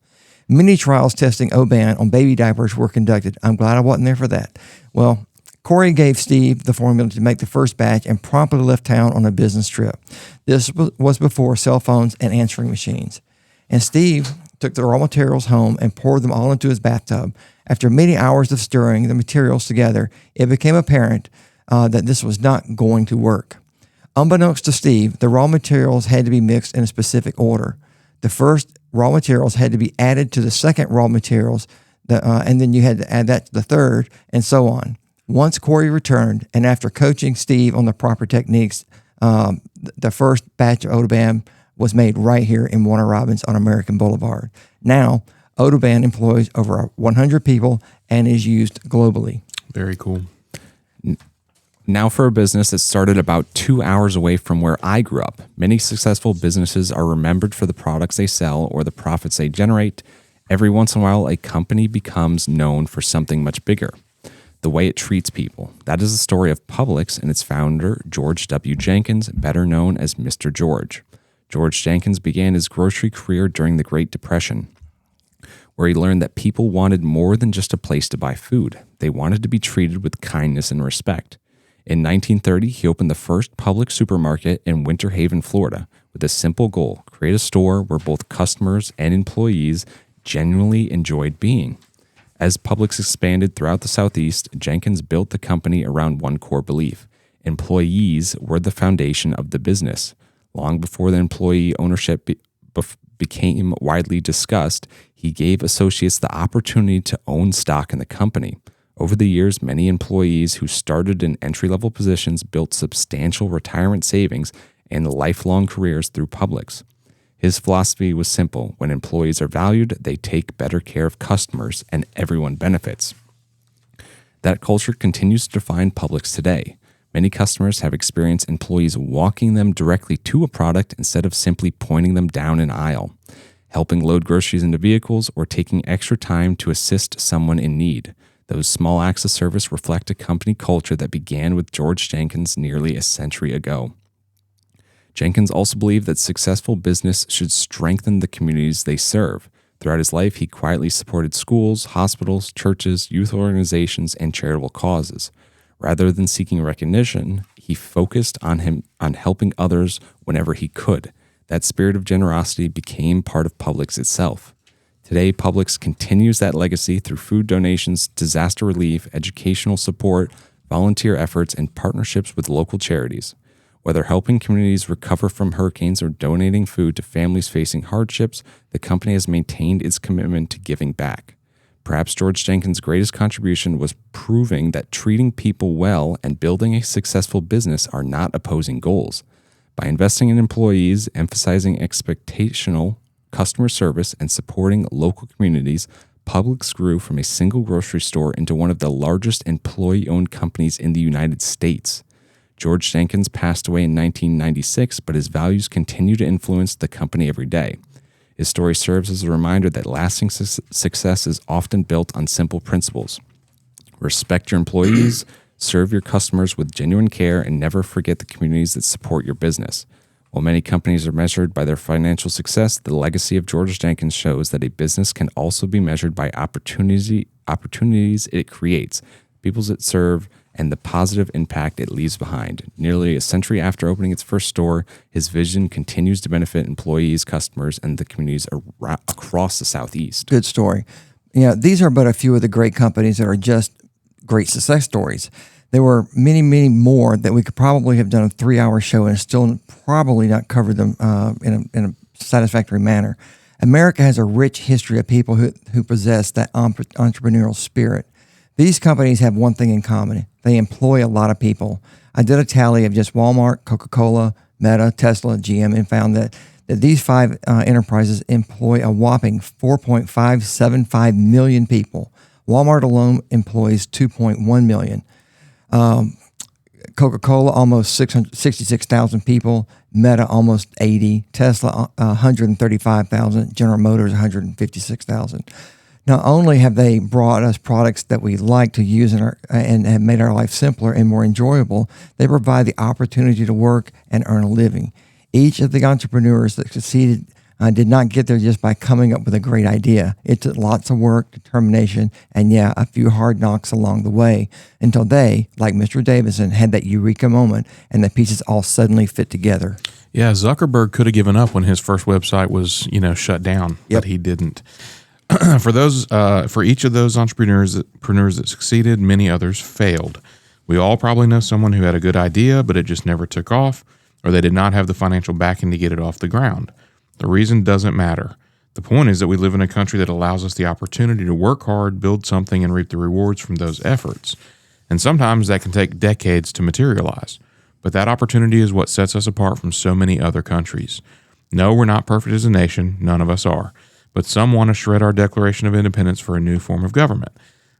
Many trials testing Oban on baby diapers were conducted. I'm glad I wasn't there for that. Well, Corey gave Steve the formula to make the first batch and promptly left town on a business trip. This was before cell phones and answering machines. And Steve took the raw materials home and poured them all into his bathtub. After many hours of stirring the materials together, it became apparent that this was not going to work. Unbeknownst to Steve, the raw materials had to be mixed in a specific order. The first raw materials had to be added to the second raw materials, and then you had to add that to the third, and so on. Once Corey returned, and after coaching Steve on the proper techniques, the first batch of Odoban was made right here in Warner Robins on American Boulevard. Now, Odoban employs over 100 people and is used globally. Very cool. Now for a business that started about 2 hours away from where I grew up. Many successful businesses are remembered for the products they sell or the profits they generate. Every once in a while, a company becomes known for something much bigger. The way it treats people. That is the story of Publix and its founder, George W. Jenkins, better known as Mr. George. George Jenkins began his grocery career during the Great Depression, where he learned that people wanted more than just a place to buy food. They wanted to be treated with kindness and respect. In 1930, he opened the first Publix supermarket in Winter Haven, Florida, with a simple goal: create a store where both customers and employees genuinely enjoyed being. As Publix expanded throughout the Southeast, Jenkins built the company around one core belief: employees were the foundation of the business. Long before the employee ownership became widely discussed, he gave associates the opportunity to own stock in the company. Over the years, many employees who started in entry-level positions built substantial retirement savings and lifelong careers through Publix. His philosophy was simple: when employees are valued, they take better care of customers, and everyone benefits. That culture continues to define Publix today. Many customers have experienced employees walking them directly to a product instead of simply pointing them down an aisle, helping load groceries into vehicles, or taking extra time to assist someone in need. Those small acts of service reflect a company culture that began with George Jenkins nearly a century ago. Jenkins also believed that successful business should strengthen the communities they serve. Throughout his life, he quietly supported schools, hospitals, churches, youth organizations, and charitable causes. Rather than seeking recognition, he focused on helping others whenever he could. That spirit of generosity became part of Publix itself. Today, Publix continues that legacy through food donations, disaster relief, educational support, volunteer efforts, and partnerships with local charities. Whether helping communities recover from hurricanes or donating food to families facing hardships, the company has maintained its commitment to giving back. Perhaps George Jenkins' greatest contribution was proving that treating people well and building a successful business are not opposing goals. By investing in employees, emphasizing expectational customer service, and supporting local communities, Publix grew from a single grocery store into one of the largest employee-owned companies in the United States. George Jenkins passed away in 1996, but his values continue to influence the company every day. His story serves as a reminder that lasting success is often built on simple principles. Respect your employees, serve your customers with genuine care, and never forget the communities that support your business. While many companies are measured by their financial success, the legacy of George Jenkins shows that a business can also be measured by opportunities it creates, people it serves, and the positive impact it leaves behind. Nearly a century after opening its first store, his vision continues to benefit employees, customers, and the communities across the Southeast. Good story. These are but a few of the great companies that are just great success stories. There were many, many more that we could probably have done a 3-hour show and still probably not covered them in a satisfactory manner. America has a rich history of people who possess that entrepreneurial spirit. These companies have one thing in common. They employ a lot of people. I did a tally of just Walmart, Coca-Cola, Meta, Tesla, GM, and found that these 5 enterprises employ a whopping 4.575 million people. Walmart alone employs 2.1 million. Coca-Cola, almost 66,000 people. Meta, almost 80. Tesla, 135,000. General Motors, 156,000. Not only have they brought us products that we like to use and have made our life simpler and more enjoyable, they provide the opportunity to work and earn a living. Each of the entrepreneurs that succeeded did not get there just by coming up with a great idea. It took lots of work, determination, and a few hard knocks along the way until they, like Mr. Davidson, had that eureka moment and the pieces all suddenly fit together. Yeah, Zuckerberg could have given up when his first website was, shut down, but he didn't. For each of those entrepreneurs that succeeded, many others failed. We all probably know someone who had a good idea, but it just never took off, or they did not have the financial backing to get it off the ground. The reason doesn't matter. The point is that we live in a country that allows us the opportunity to work hard, build something, and reap the rewards from those efforts. And sometimes that can take decades to materialize. But that opportunity is what sets us apart from so many other countries. No, we're not perfect as a nation. None of us are. But some want to shred our Declaration of Independence for a new form of government.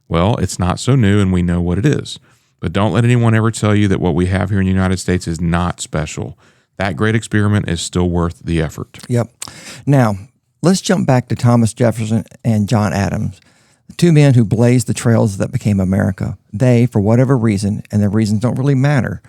Well, it's not so new, and we know what it is. But don't let anyone ever tell you that what we have here in the United States is not special. That great experiment is still worth the effort. Yep. Now, let's jump back to Thomas Jefferson and John Adams, the 2 men who blazed the trails that became America. They, for whatever reason, and their reasons don't really matter,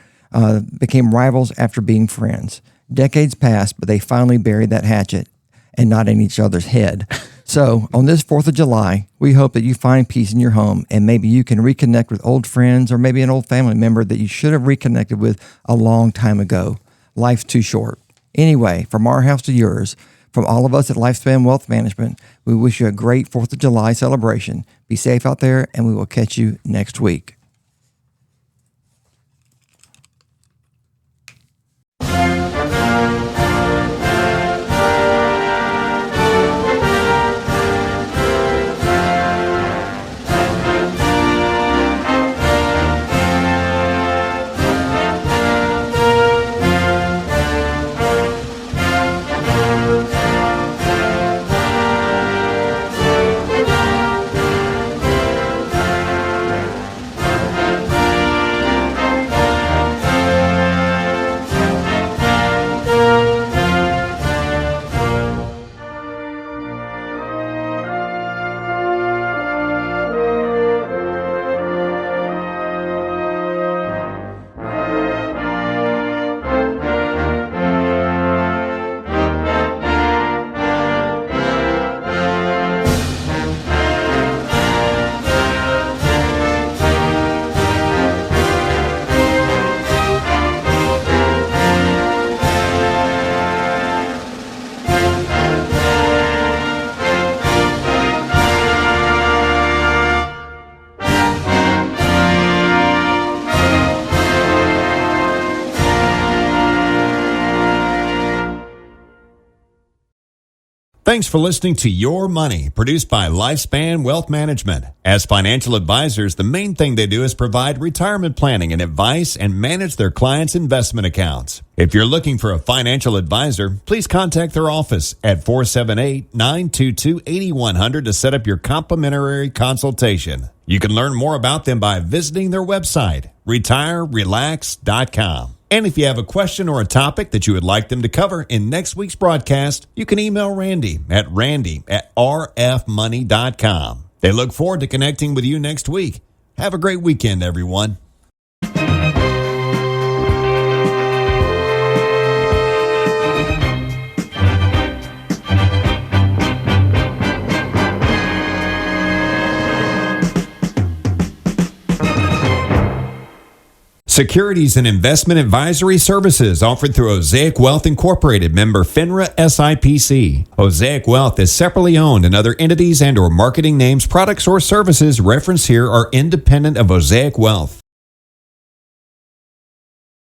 became rivals after being friends. Decades passed, but they finally buried that hatchet and not in each other's head. So, on this 4th of July, we hope that you find peace in your home and maybe you can reconnect with old friends or maybe an old family member that you should have reconnected with a long time ago. Life's too short. Anyway, from our house to yours, from all of us at Lifespan Wealth Management, we wish you a great 4th of July celebration. Be safe out there, and we will catch you next week. Thanks for listening to Your Money, produced by Lifespan Wealth Management. As financial advisors, the main thing they do is provide retirement planning and advice and manage their clients' investment accounts. If you're looking for a financial advisor, please contact their office at 478-922-8100 to set up your complimentary consultation. You can learn more about them by visiting their website, retirerelax.com. And if you have a question or a topic that you would like them to cover in next week's broadcast, you can email Randy at rfmoney.com. They look forward to connecting with you next week. Have a great weekend, everyone. Securities and investment advisory services offered through Osaic Wealth Incorporated, member FINRA SIPC. Osaic Wealth is separately owned, and other entities and or marketing names, products, or services referenced here are independent of Osaic Wealth.